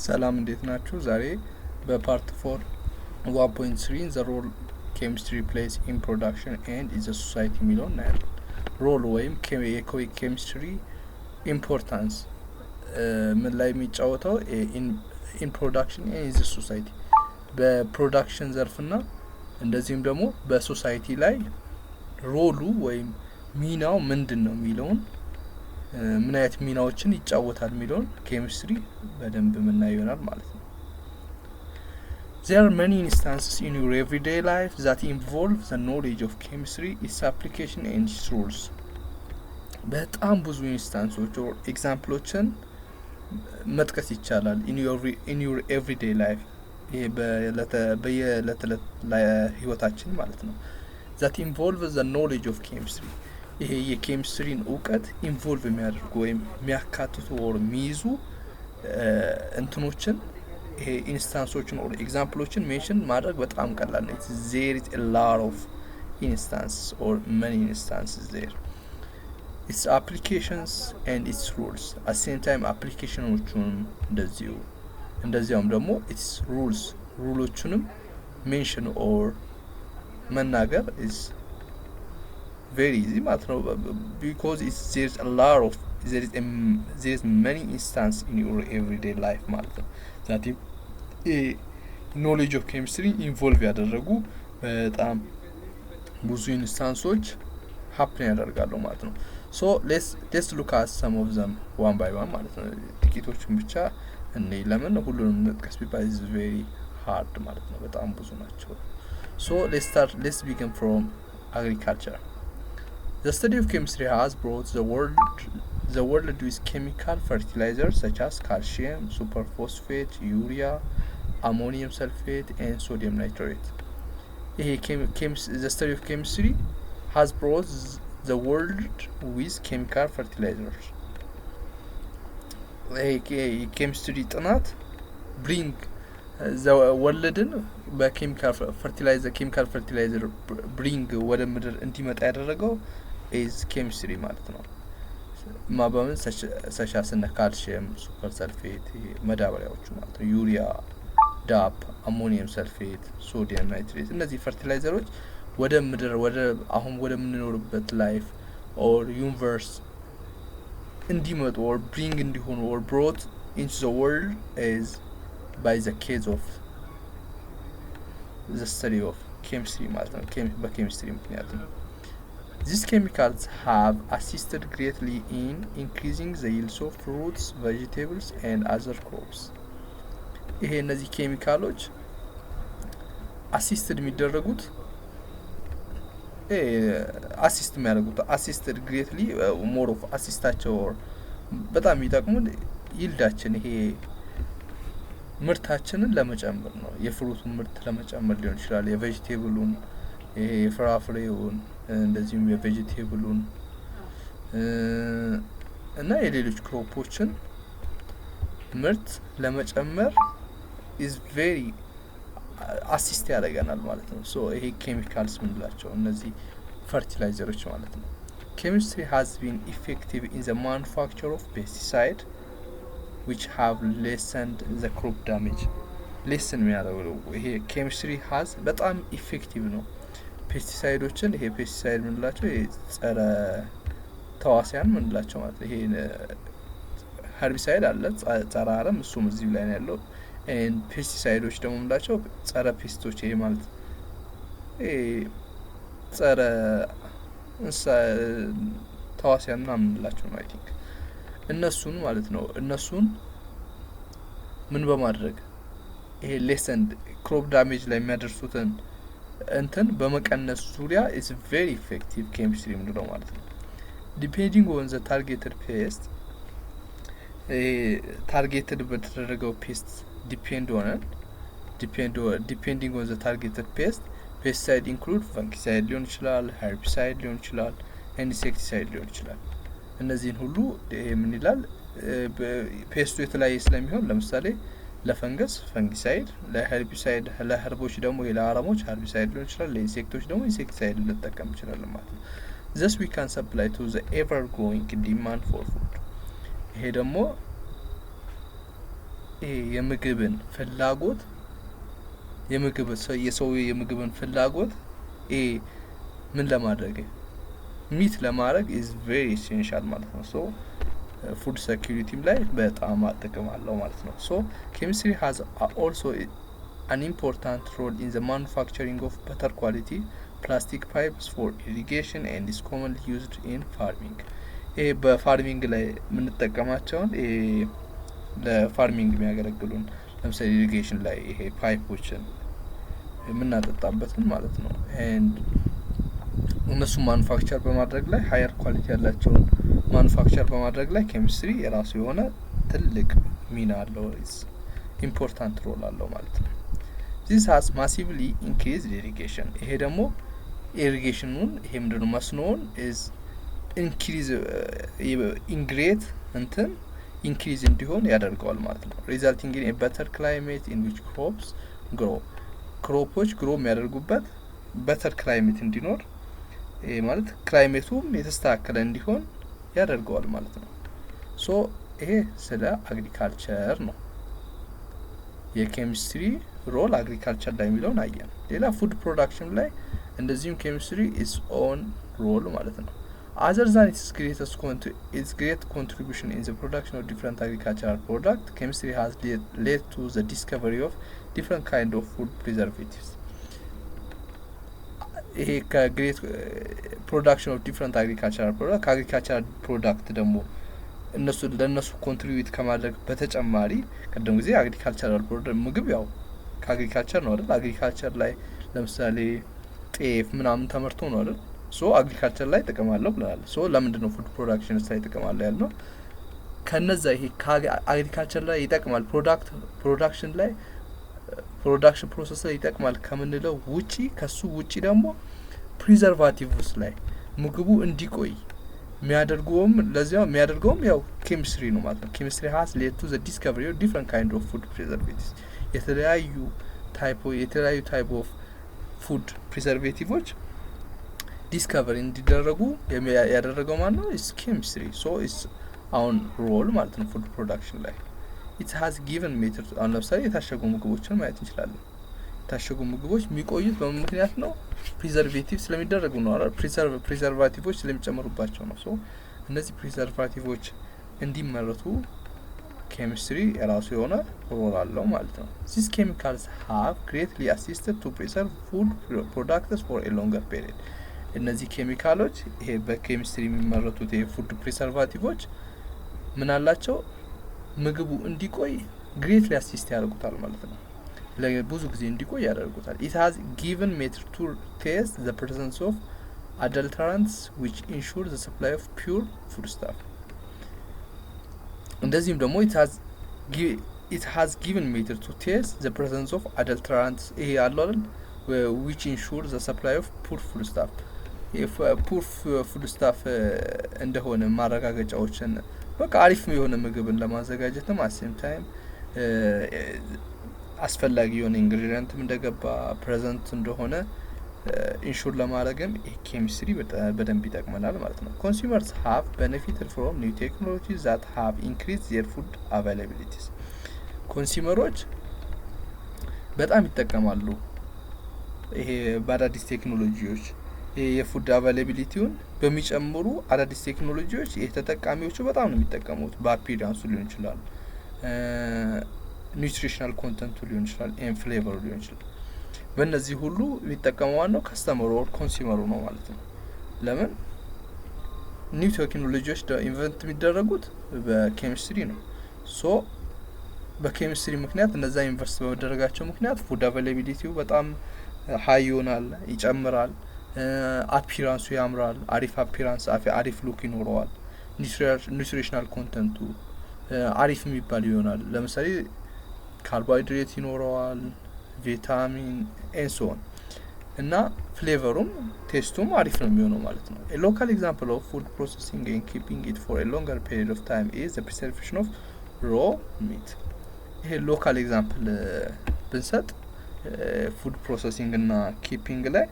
ሰላም እንዴት ናችሁ? ዛሬ በፓርት 4 1.3 the role chemistry plays in production and in the society የሚለውን እናያለን። ሮል ወይም የኬሚስትሪ ኢምፖርታንስ ምን ላይ የሚጫወተው in production and in the society በፕሮዳክሽን ዘርፍና እንደዚህም ደግሞ በሶሳይቲ ላይ ሮሉ ወይም ሚናው ምንድነው የሚለውን ምን አይነት ሚናዎችን ይጫወታል የሚለውን ኬሚስትሪ በደንብ የምናየው ይሆናል ማለት ነው። There are many instances in your everyday life that involve the knowledge of chemistry, its application and its rules. በጣም ብዙ ኢንስታንሶች or ኤግዛምፕሎችን መጥቀስ ይቻላል in your everyday life ይሄ በየዕለት ህይወታችን ማለት ነው። that involve the knowledge of chemistry ይሄ የኬሚስትሪን እውቀት ኢንቮልቭ የሚያደርጉ ወይም የሚያካትቱ or የሚይዙ እንትኖችን ይሄ ኢንስታንሶችን or ኤግዛምፕሎችን ሜንሽን ማድረግ በጣም ቀላል ነው። there is a lot of instances or many instances there. Its applications and its rules at the same time applicationዎቹንም እንደዚያውም ደግሞ its ruleዎቹንም ሜንሽን or መናገር is very easy ማለት ነው because there's many instances in your everyday life ማለት ነው that knowledge of chemistry involve ያደረጉ በጣም ብዙ ኢንስታንሶች happen ያደርጋሉ ማለት ነው። so let's look at some of them one by one ማለት ነው። ጥቂቶቹን ብቻ ለምን ሁሉንም መጥቀስ ቢባል is very hard ማለት ነው፣ በጣም ብዙ ናቸው። so let's begin from agriculture. The study of chemistry has brought the world with chemical fertilizers such as calcium, superphosphate, urea, ammonium sulfate and sodium nitrate. The study of chemistry has brought the world with chemical fertilizers. chemistry ጥናት bring the worldን በኬሚካል ፈርቲላይዘር bring ወደ ምድር እንዲመጣ ያደረገው is chemistry ማለት ነው። ማባመን ሰሻስነ ካልሲየም፣ ሱፐር ሰልፌት መዳበሪያዎቹ ማለት ነው፣ ዩሪያ፣ ዳፕ፣ አሞኒየም ሰልፌት፣ ሶዲየም ናይትሬት እነዚህ ፈርቲላይዘሮች ወደ ምድር አሁን ወደ ምንኖርበት ላይፍ or universe እንዲመጡ or bring እንዲሆኑ or brought into the world is by the case of the study of chemistry ማለት ነው። በኬሚስትሪ ምክንያት ነው። These chemicals have assisted greatly in increasing the yields of fruits, vegetables and other crops. ይሄ እነዚህ ኬሚካሎች አሲስትድ የሚደረጉት assisted greatly more of አሲስታቸው በጣም የሚጠቅሙት ይልዳችን ይሄ ምርታችንን ለመጨመር ነው። የፍሩቱን ምርት ለመጨመር ሊሆን ይችላል፣ የቬጂቴብሉን ይሄ የፍራፍሬውን እንደዚሁም የቬጂቴብሉን እና የሌሎች ክሮፖችን ምርት ለመጨመር is very አሲስት ያደርገናል ማለት ነው። so ይሄ ኬሚካልስ ምንላቸው እነዚህ ፈርቲላይዘሮች ማለት ነው። chemistry has been effective in the manufacture of pesticide which have lessened the crop damage. lesson የሚያደርገው ይሄ ኬሚስትሪ has በጣም ኢፌክቲቭ ነው። ፔስቲሳይዶችን ይሄ ፔስቲሳይድ ምንላቸው ይሄ ጸረ ተዋሲያን ምንላቸው ማለት ይሄ ሄርቢሳይድ አለ ጸረ አረም እሱም እዚህ ላይ ነው ያለው። and ፔስቲሳይዶች ደግሞ ምንላቸው ጸረ ፔስቶች ይሄ ማለት ይሄ ጸረ ተዋሲያን ምንላቸው ነው። አይ ቲንክ እነሱን ማለት ነው። እነሱን ምን በማድረግ ይሄ ሌሰንድ ክሮፕ ዳሜጅ ላይ የሚያደርሱትን እንትን በመቀነስ ዙሪያ is very effective chemistry ምንድነው ማለት ነው። depending on the targeted pest ታርጌትድ በተደረገው ፔስት depending on the targeted pest pesticide include fungicide ሊሆን ይችላል፣ herbicide ሊሆን ይችላል፣ insecticide ሊሆን ይችላል። እነዚህን ሁሉ ምን ይላል ፔስቱ የተለያየ ስለሚሆን ለምሳሌ ለፈንገስ ፈንጊሳይድ፣ ለሄርቢሳይድ ለሄርቦች ደግሞ ለአረሞች herbicide ሊሆን ይችላል፣ ለኢንሴክቶች ደግሞ insecticide ልንጠቀም እንችላለን ማለት ነው። thus we can supply to the ever growing demand for food ይሄ ደግሞ የምግብን ፍላጎት የሰው የምግብን ፍላጎት ምን ለማድረግ ሚት ለማድረግ is very essential ማለት ነው። ሶ ፉድ ሴኩሪቲም ላይ በጣም ጥቅም አለው ማለት ነው። ሶ chemistry has also an important role in the manufacturing of better quality plastic pipes for irrigation and is commonly used in farming. በፋርሚንግ ላይ የምንጠቀማቸውን ለፋርሚንግ የሚያገለግሉን ለምሳሌ ኢሪጌሽን ላይ ይሄ ፓይፖችን የምናጠጣበትን ማለት ነው። and እነሱ ማኑፋክቸር በማድረግ ላይ ሃየር ኳሊቲ ያላቸውን ማኑፋክቸር በማድረግ ላይ ኬሚስትሪ የራሱ የሆነ ትልቅ ሚና አለው ኢምፖርታንት ሮል አለው ማለት ነው። this has massively increased irrigation ይሄ ደግሞ ኢሪጌሽኑን ይሄ ምንድነው መስኖውን is increase ኢንግሬት እንትን ኢንክሪዝ እንዲሆን ያደርገዋል ማለት ነው። resulting in a better climate in which crops grow ክሮፖች ግሮ የሚያደርጉበት better climate እንዲኖር ማለት ክላይሜቱም የተስተካከለ እንዲሆን ያደርገዋል ማለት ነው። ሶ ይሄ ስለ አግሪካልቸር ነው። የኬሚስትሪ ሮል አግሪካልቸር ላይ የሚለውን አየን። ሌላ ፉድ ፕሮዳክሽን ላይ እንደዚሁም ኬሚስትሪ is on ሮል ማለት ነው። other than its great contribution in the production of different agricultural products, chemistry has led to the discovery of different kind of food preservatives. ይሄ ከግሬት ፕሮዳክሽን ኦፍ ዲፍረንት አግሪካልቸራል ፕሮዳክት ከአግሪካልቸራል ፕሮዳክት ደግሞ ለእነሱ ኮንትሪቢዩት ከማድረግ በተጨማሪ ቀደም ጊዜ አግሪካልቸራል ፕሮዳክት ምግብ ያው ከአግሪካልቸር ነው አይደል? አግሪካልቸር ላይ ለምሳሌ ጤፍ ምናምን ተመርቶ ነው አይደል? ሶ አግሪካልቸር ላይ ጥቅም አለው ብለናል። ሶ ለምንድን ነው ፉድ ፕሮዳክሽን ላይ ጥቅም አለው ያልነው? ከነዛ ይሄ አግሪካልቸር ላይ ይጠቅማል ፕሮዳክሽን ላይ ፕሮዳክሽን ፕሮሰስ ላይ ይጠቅማል ከምንለው ውጪ ከሱ ውጪ ደግሞ ፕሪዘርቫቲቭስ ላይ ምግቡ እንዲቆይ የሚያደርገውም ያው ኬሚስትሪ ነው ማለት ነው። ኬሚስትሪ has led to the discovery of different kind of food preservatives የተለያዩ ታይፕ ኦፍ ፉድ ፕሪዘርቬቲቮች ዲስከቨሪ እንዲደረጉ ያደረገው ማለት ነው is chemistry. so it's አሁን ሮል ማለት ነው ፉድ ፕሮዳክሽን ላይ it has given method አሁን ለምሳሌ የታሸጉ ምግቦችን ማየት እንችላለን። የታሸጉ ምግቦች የሚቆዩት በምን ምክንያት ነው? ፕሪዘርቬቲቭ ስለሚደረጉ ነው አይደል? ፕሪዘርቫቲቮች ስለሚጨመሩባቸው ነው። ሶ እነዚህ ፕሪዘርቫቲቮች እንዲመረቱ ኬሚስትሪ የራሱ የሆነ ሮል አለው ማለት ነው። these chemicals have greatly assisted to preserve food products for a longer period. እነዚህ ኬሚካሎች ይሄ በኬሚስትሪ የሚመረቱት የፉድ ፕሪዘርቫቲቮች ምን አላቸው? ምግቡ እንዲቆይ ግሬትሊ አሲስት ያደርጉታል ማለት ነው። ለብዙ ጊዜ እንዲቆይ ያደርጉታል። it has given method to test the presence of adulterants which ensure the supply of pure foodstuff. እንደዚህም ደግሞ it has given method to test the presence of adulterants ይሄ አለው አይደል which ensure the supply of pure foodstuff ፑር ፉድስታፍ እንደሆነ ማረጋገጫዎችን በቃ አሪፍ የሆነ ምግብን ለማዘጋጀትም አሴም ታይም አስፈላጊ የሆነ ኢንግሪዲየንትም እንደገባ ፕሬዘንት እንደሆነ ኢንሹር ለማድረግም ኬሚስትሪ በደንብ ይጠቅመናል ማለት ነው። consumers have benefited from new technologies that have increased their food availabilities. ኮንሱመሮች በጣም ይጠቀማሉ ይሄ በአዳዲስ ቴክኖሎጂዎች የፉድ አቫይላቢሊቲውን በሚጨምሩ አዳዲስ ቴክኖሎጂዎች የተጠቃሚዎቹ በጣም ነው የሚጠቀሙት። በአፒራንሱ ሊሆን ይችላል፣ ኒውትሪሽናል ኮንተንቱ ሊሆን ይችላል፣ ኤንድ ፍሌቨሩ ሊሆን ይችላል። በእነዚህ ሁሉ የሚጠቀመው ነው ከስተመሩ ኦር ኮንሱመሩ ነው ማለት ነው። ለምን ኒው ቴክኖሎጂዎች ኢንቨንት የሚደረጉት በኬሚስትሪ ነው። ሶ በኬሚስትሪ ምክንያት እነዛ ኢንቨስት በመደረጋቸው ምክንያት ፉድ አቫይላቢሊቲው በጣም ሀይ ይሆናል፣ ይጨምራል። አፒራንሱ ያምራል፣ አሪፍ አፒራንስ አሪፍ ሉክ ይኖረዋል። ኒውትሪሽናል ኮንተንቱ አሪፍ የሚባል ይሆናል። ለምሳሌ ካርቦሃይድሬት ይኖረዋል፣ ቪታሚን ኤንሶን እና ፍሌቨሩም ቴስቱም አሪፍ ነው የሚሆነው ማለት ነው። a local example of food processing and keeping it for a longer period of time is the preservation of raw meat. ይሄ ሎካል ኤግዛምፕል ብንሰጥ ፉድ ፕሮሰሲንግ እና ኪፒንግ ላይ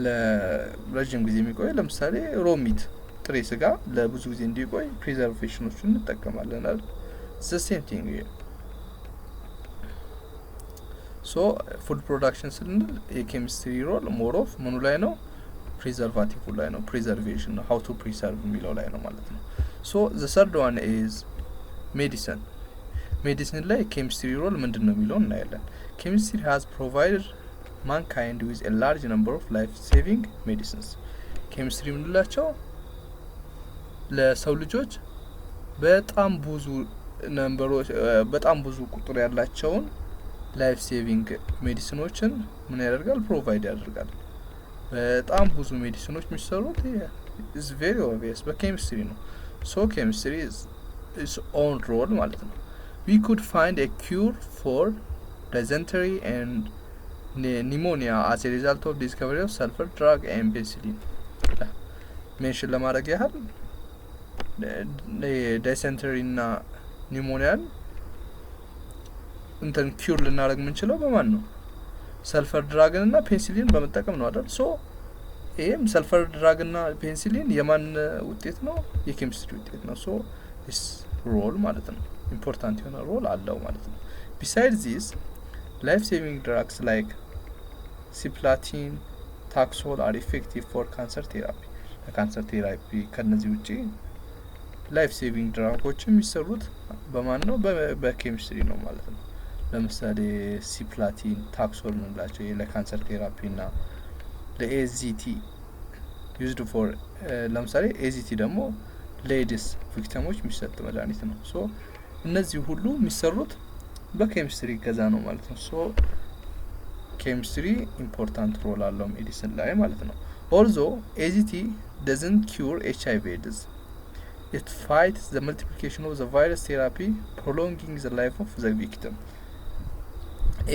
ለረጅም ጊዜ የሚቆይ ለምሳሌ ሮ ሚት ጥሬ ስጋ ለብዙ ጊዜ እንዲቆይ ፕሪዘርቬሽኖችን እንጠቀማለን አይደል? the same thing ሶ ፉድ ፕሮዳክሽን ስንል የኬሚስትሪ ሮል ሞር ኦፍ ምኑ ላይ ነው? ፕሪዘርቫቲቭ ላይ ነው። ፕሪዘርቬሽን ነው፣ ሀው ቱ ፕሪሰርቭ የሚለው ላይ ነው ማለት ነው። ሶ ዘ ሰርድ ዋን ኢዝ ሜዲሲን። ሜዲሲን ላይ ኬሚስትሪ ሮል ምንድን ነው የሚለው እናያለን። ኬሚስትሪ ሃዝ ፕሮቫይድድ ማንካይንድ ዊዝ ኤ ላርጅ ነምበር ኦፍ ላይፍ ሴቪንግ ሜዲሲንስ። ኬሚስትሪ የምንላቸው ለሰው ልጆች በጣም ብዙ ነምበሮች በጣም ብዙ ቁጥር ያላቸውን ላይፍ ሴቪንግ ሜዲሲኖችን ምን ያደርጋል? ፕሮቫይድ ያደርጋል። በጣም ብዙ ሜዲሲኖች የሚሰሩት ኢዝ ቬሪ ኦብቪየስ በኬሚስትሪ ነው። ሶ ኬሚስትሪ ኢዝ ኦን ሮል ማለት ነው። ዊ ኩድ ፋይንድ ኤ ኪውር ፎር ዳይዘንተሪ ኤንድ ኒሞኒያ አስ ኤ ሪዛልት ኦፍ ዲስከቨሪ ኦፍ ሰልፈር ድራግ ኤንድ ፔንሲሊን። ሜንሽን ለማድረግ ያህል ዳይሰንተሪ እና ኒሞኒያን እንትን ኪውር ልናደርግ የምንችለው በማን ነው? ሰልፈር ድራግን እና ፔንሲሊን በመጠቀም ነው አይደል? ሶ ይሄም ሰልፈር ድራግና ፔንሲሊን የማን ውጤት ነው? የኬሚስትሪ ውጤት ነው። ሶ ዲስ ሮል ማለት ነው ኢምፖርታንት የሆነ ሮል አለው ማለት ነው። ቢሳይድስ ዚስ ላይፍ ሴቪንግ ድራግስ ላይክ ሲፕላቲን፣ ታክሶል አር ኢፌክቲቭ ፎር ካንሰር ቴራፒ። ለካንሰር ቴራፒ ከነዚህ ውጪ ላይፍ ሴቪንግ ድራጎች የሚሰሩት በማን ነው? በኬሚስትሪ ነው ማለት ነው። ለምሳሌ ሲፕላቲን፣ ታክሶል ምንላቸው ለካንሰር ቴራፒ እና ለኤዚቲ ዩዝድ ፎር ለምሳሌ ኤዚቲ ደግሞ ለኤድስ ቪክቲሞች የሚሰጥ መድኃኒት ነው። ሶ እነዚህ ሁሉ የሚሰሩት በኬሚስትሪ ገዛ ነው ማለት ነው። ሶ ኬሚስትሪ ኢምፖርታንት ሮል አለው ሜዲሲን ላይ ማለት ነው። ኦልዞ ኤዚቲ doesn't cure HIV AIDS. It fights the multiplication of the virus therapy, prolonging the life of the victim.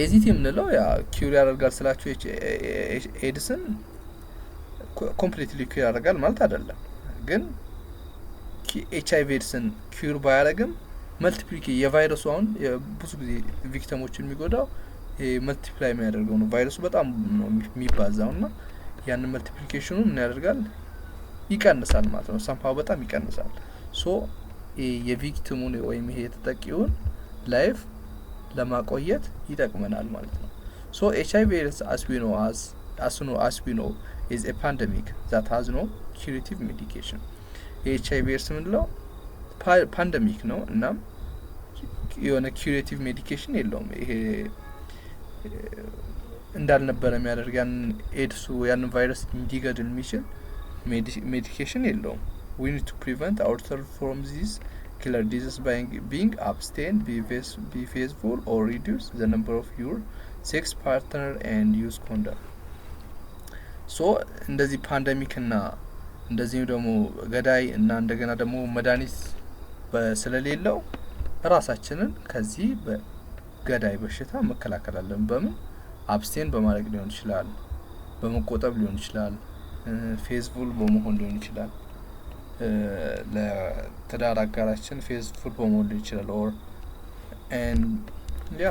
ኤዚቲ የምንለው ያ ኪውር ያደርጋል ስላችሁ ኤድስን ኮምፕሊትሊ ኪውር ያደርጋል ማለት አይደለም። ግን HIV ኤድስን ኪውር ባያደርግም የቫይረሱ አሁን ብዙ ጊዜ ቪክቲሞችን የሚጎዳው መልቲፕላይ የሚያደርገው ነው። ቫይረሱ በጣም ነው የሚባዛው እና ያንን መልቲፕሊኬሽኑን ምን ያደርጋል? ይቀንሳል ማለት ነው። ሰምፓው በጣም ይቀንሳል። ሶ የቪክቲሙን ወይም ይሄ የተጠቂውን ላይፍ ለማቆየት ይጠቅመናል ማለት ነው። ሶ HIV AIDS as we know is a pandemic that has no curative medication. HIV AIDS ምንለው ፓንደሚክ ነው እና የሆነ ኪዩሬቲቭ ሜዲኬሽን የለውም። ይሄ እንዳልነበረ የሚያደርግ ያንን ቫይረስ እንዲገድል የሚችል ሜዲኬሽን የለውም። we need to prevent ourselves from these killer diseases by being abstain, be faithful or reduce the number of your sex partner and use condom. so እንደዚህ ፓንደሚክ እና እንደዚህ ደግሞ ገዳይ እና እንደገና ደግሞ መድኃኒት ስለሌለው ራሳችንን ከዚህ በገዳይ በሽታ መከላከል አለን። በምን? አብስቴን በማድረግ ሊሆን ይችላል፣ በመቆጠብ ሊሆን ይችላል፣ ፌዝፉል በመሆን ሊሆን ይችላል፣ ለትዳር አጋራችን ፌዝፉል በመሆን ሊሆን ይችላል። ኦር ያ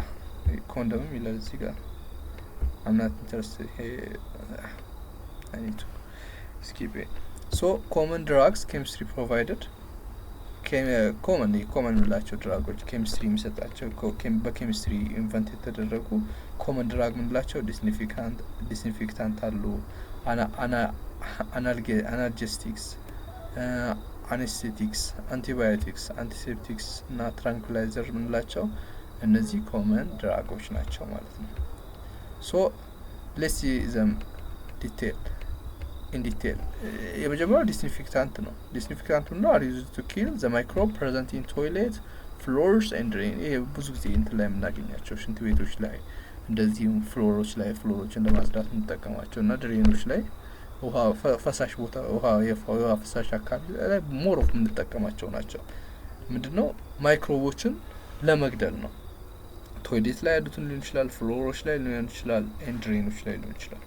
ኮንዶም ይላል እዚህ ጋር I'm not interested. I need to skip it. So common drugs chemistry provided. ኮመን ምንላቸው ድራጎች ኬሚስትሪ የሚሰጣቸው በኬሚስትሪ ኢንቨንት የተደረጉ ኮመን ድራግ ምንላቸው ዲስኢንፌክታንት አሉ፣ አናልጀስቲክስ፣ አኔስቴቲክስ፣ አንቲባዮቲክስ፣ አንቲሴፕቲክስ እና ትራንኩላይዘር ምንላቸው እነዚህ ኮመን ድራጎች ናቸው ማለት ነው። ሶ ሌትስ ሲ ዘም in detail. የመጀመሪያው ዲስኢንፌክታንት ነው። ዲስኢንፌክታንት ነው are used to kill the microbe present in toilet floors and drain. ይሄ ብዙ ጊዜ እንትን ላይ የምናገኛቸው ሽንት ቤቶች ላይ እንደዚህም ፍሎሮችን ለማጽዳት የምንጠቀማቸው እና ድሬኖች ላይ ውሃ ፈሳሽ ቦታ ውሃ ፈሳሽ አካባቢ ላይ ሞር ኦፍ የምንጠቀማቸው ናቸው። ምንድነው? ማይክሮቦችን ለመግደል ነው። ቶይሌት ላይ ያሉትን ሊሆን ይችላል፣ ፍሎሮች ላይ ሊሆን ይችላል፣ ኤንድ ድሬኖች ላይ ሊሆን ይችላል።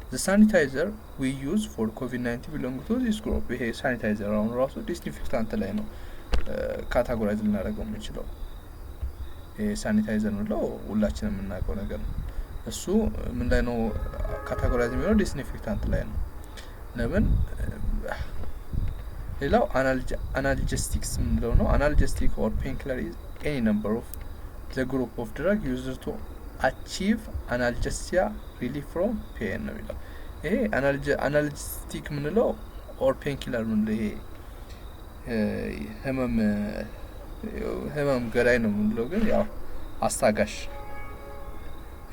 The sanitizer we use for COVID-19 belong to this group. ይሄ ሳኒታይዘር አሁን ራሱ ዲስኢንፌክታንት ላይ ነው ካታጎራይዝ ልናደርገው የምንችለው። ይሄ ሳኒታይዘር ነው ሁላችንም የምናውቀው ነገር ነው። እሱ ምን ላይ ነው ካታጎራይዝ የሚሆነው? ዲስኢንፌክታንት ላይ ነው። ለምን? ሌላው አናልጀስቲክስ ምንለው ነው። አናልጀስቲክ or painkiller is any number of the group of drug used to achieve analgesia relief from pain ነው የሚለው። ይሄ analgesic ምንለው or painkiller ምንለው ይሄ ህመም ገዳይ ነው ምንለው ግን ያው አስታጋሽ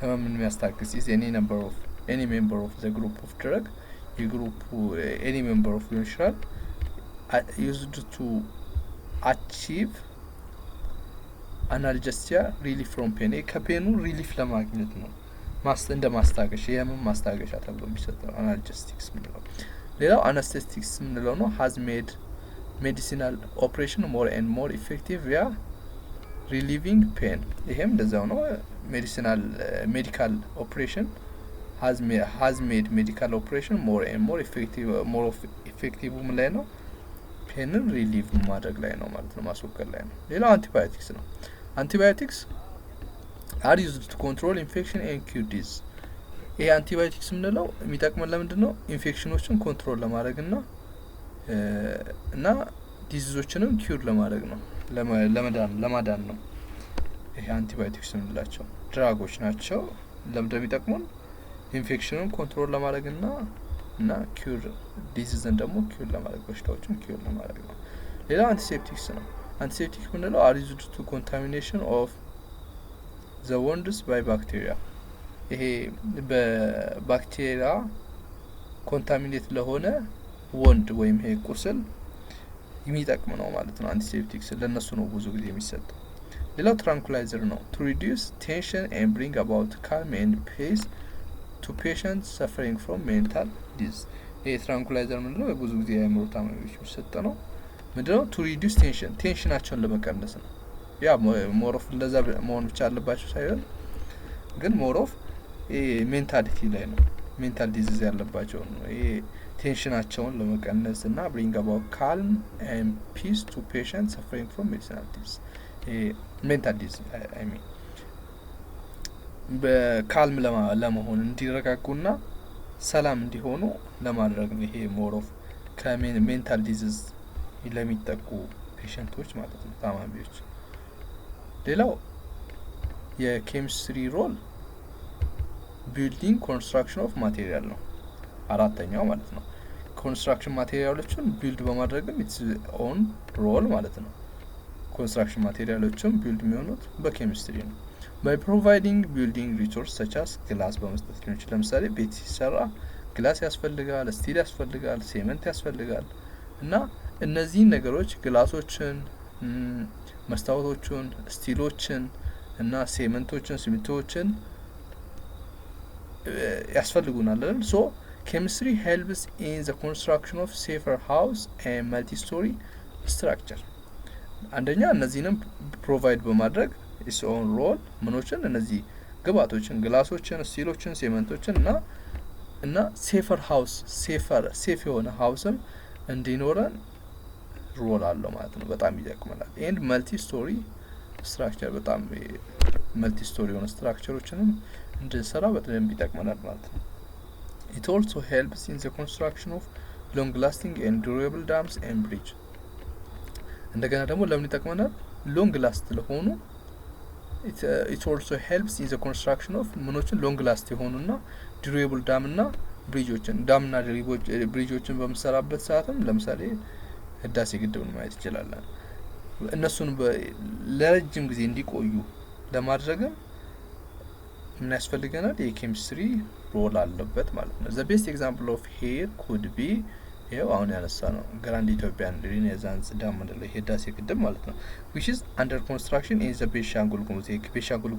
ህመምን የሚያስታግስ is any member of the group of drug የግሩፕ any member of ሊሆን used to achieve analgesia relief from pain ከፔኑ ሪሊፍ ለማግኘት ነው እንደ ማስታገሻ የህመም ማስታገሻ ተብሎ የሚሰጠው analgesics ምንለው። ሌላው anesthetics ምንለው ነው has made medicinal operation more and more effective via relieving pain ይሄም እንደዛው ነው medical operation has made medical operation more and more effective ምን ላይ ነው ፔንን ሪሊቭ ማድረግ ላይ ነው ማለት ነው ማስወገድ ላይ ነው። ሌላው antibiotics ነው antibiotics are used to control infection and cure disease ይሄ antibiotics ምንለው የሚጠቅመን ለምንድነው ኢንፌክሽኖችን ኮንትሮል ለማድረግና እና ዲዚዞችንም ኪዩር ለማድረግ ነው ለማዳን ነው። ይሄ አንቲባዮቲክስ ምንላቸው ድራጎች ናቸው ለምንድነው የሚጠቅሙን ኢንፌክሽንን ኮንትሮል ለማድረግና እና ኪዩር ዲዚዝን ደግሞ ኪዩር ለማድረግ በሽታዎችን ኪዩር ለማድረግ ነው። ሌላው አንቲሴፕቲክስ ነው አንቲሴፕቲክ ምንለው are used to contamination of the wounds by bacteria ይሄ በባክቴሪያ ኮንታሚኔት ለሆነ ወንድ ወይም ይሄ ቁስል የሚጠቅም ነው ማለት ነው አንቲሴፕቲክስ ለነሱ ነው ብዙ ጊዜ የሚሰጠው። ሌላው ትራንኩላይዘር ነው to reduce tension and bring about calm and peace to patients suffering from mental disease ይሄ ትራንኩላይዘር ምንለው ብዙ ጊዜ የአእምሮ ታማሚዎች የሚሰጥ ነው ምንድነው to reduce ቴንሽናቸውን ለመቀነስ ነው። ያ ሞር ኦፍ እንደዛ መሆን ብቻ አለባቸው ሳይሆን ግን ሞር ኦፍ ሜንታሊቲ ላይ ነው ሜንታል ዲዚዝ ያለባቸው ነው ይሄ ቴንሽናቸውን ለመቀነስ እና bring about calm and peace to patients suffering from mental disease mental disease I mean በካልም ለመሆን እንዲረጋጉና ሰላም እንዲሆኑ ለማድረግ ነው ይሄ ሞር ኦፍ ከሜንታል ዲዚዝ ለሚጠቁ ፔሸንቶች ማለት ነው ታማሚዎች። ሌላው የኬሚስትሪ ሮል ቢልዲንግ ኮንስትራክሽን ኦፍ ማቴሪያል ነው አራተኛው ማለት ነው። ኮንስትራክሽን ማቴሪያሎችን ቢልድ በማድረግም ኢትስ ኦን ሮል ማለት ነው። ኮንስትራክሽን ማቴሪያሎችን ቢልድ የሚሆኑት በኬሚስትሪ ነው by providing building resources such as glass በመስጠት ሊሆን ይችላል። ለምሳሌ ቤት ሲሰራ ግላስ ያስፈልጋል ስቲል ያስፈልጋል ሴመንት ያስፈልጋል እና እነዚህ ነገሮች ግላሶችን መስታወቶችን ስቲሎችን እና ሴመንቶችን ሲሚንቶችን ያስፈልጉናል አይደል so chemistry helps in the construction of safer house and multi-story structure አንደኛ እነዚህንም ፕሮቫይድ በማድረግ its own role ምኖችን እነዚህ ግባቶችን ግላሶችን ስቲሎችን ሴመንቶችን እና safer house safe የሆነ ሃውስም እንዲኖረን ሮል አለው ማለት ነው በጣም ይጠቅመናል and multi-story structure በጣም multi-story የሆነ ስትራክቸሮችንም እንድንሰራ በጣም ይጠቅመናል ማለት ነው። It also helps in the construction of long-lasting and durable dams and bridge እንደገና ደግሞ ለምን ይጠቅመናል long last ለሆኑ it also helps in the construction of ምኖችን long last የሆኑና durable dam እና ብሪጆችን ዳምና ብሪጆችን በመሰራበት ሰዓትም ለምሳሌ ህዳሴ ግድብን ማየት ይችላል እነሱን ለረጅም ጊዜ እንዲቆዩ ለማድረግም ምን ያስፈልገናል የኬሚስትሪ ሮል አለበት ማለት ነው። the best example of here could be ይሄው አሁን ያነሳ ነው ግራንድ ኢትዮጵያን ሪኔሳንስ ዳም እንደለ ህዳሴ ግድብ ማለት ነው which is under construction in the ቤንሻንጉል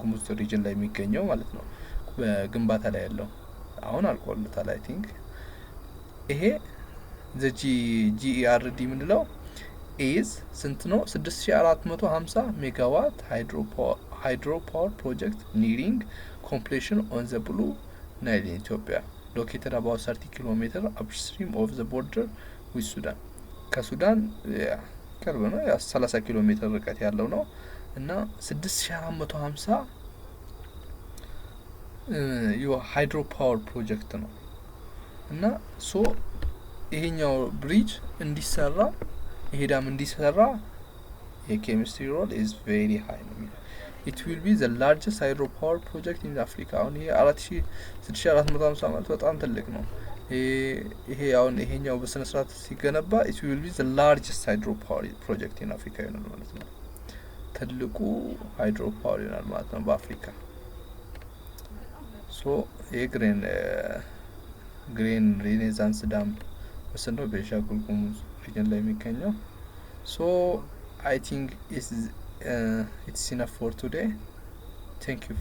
ጉሙዝ ሪጅን ላይ የሚገኘው ማለት ነው በግንባታ ላይ ያለው አሁን አልቆለታል I think ይሄ the GERD ምንለው is ስንት ነው 6450 ሜጋዋት hydro power project nearing completion on the Blue Nile in Ethiopia located about 30 km upstream of the border with Sudan ከሱዳን ቅርብ ነው 30 ኪሎ ሜትር ርቀት ያለው ነው እና 6450 ሃይድሮ ፓወር ፕሮጀክት ነው እና ሶ ይሄኛው ብሪጅ እንዲሰራ ይሄ ዳም እንዲሰራ የኬሚስትሪ ሮል is very high ነው it will be the largest hydropower project in Africa አሁን ይሄ 4650 ማለት በጣም ትልቅ ነው ይሄ አሁን ይሄኛው በስነ ስርዓት ሲገነባ it will be the largest hydropower project in Africa ይሆናል ማለት ነው ትልቁ ሃይድሮፓወር ይሆናል ማለት ነው በአፍሪካ ሶ ግሬን ሬኔሳንስ ዳም ወሰነው በሻኩል ጉሙዝ ሪጅን ላይ የሚገኘው ሶ I think it's enough for today. Thank you.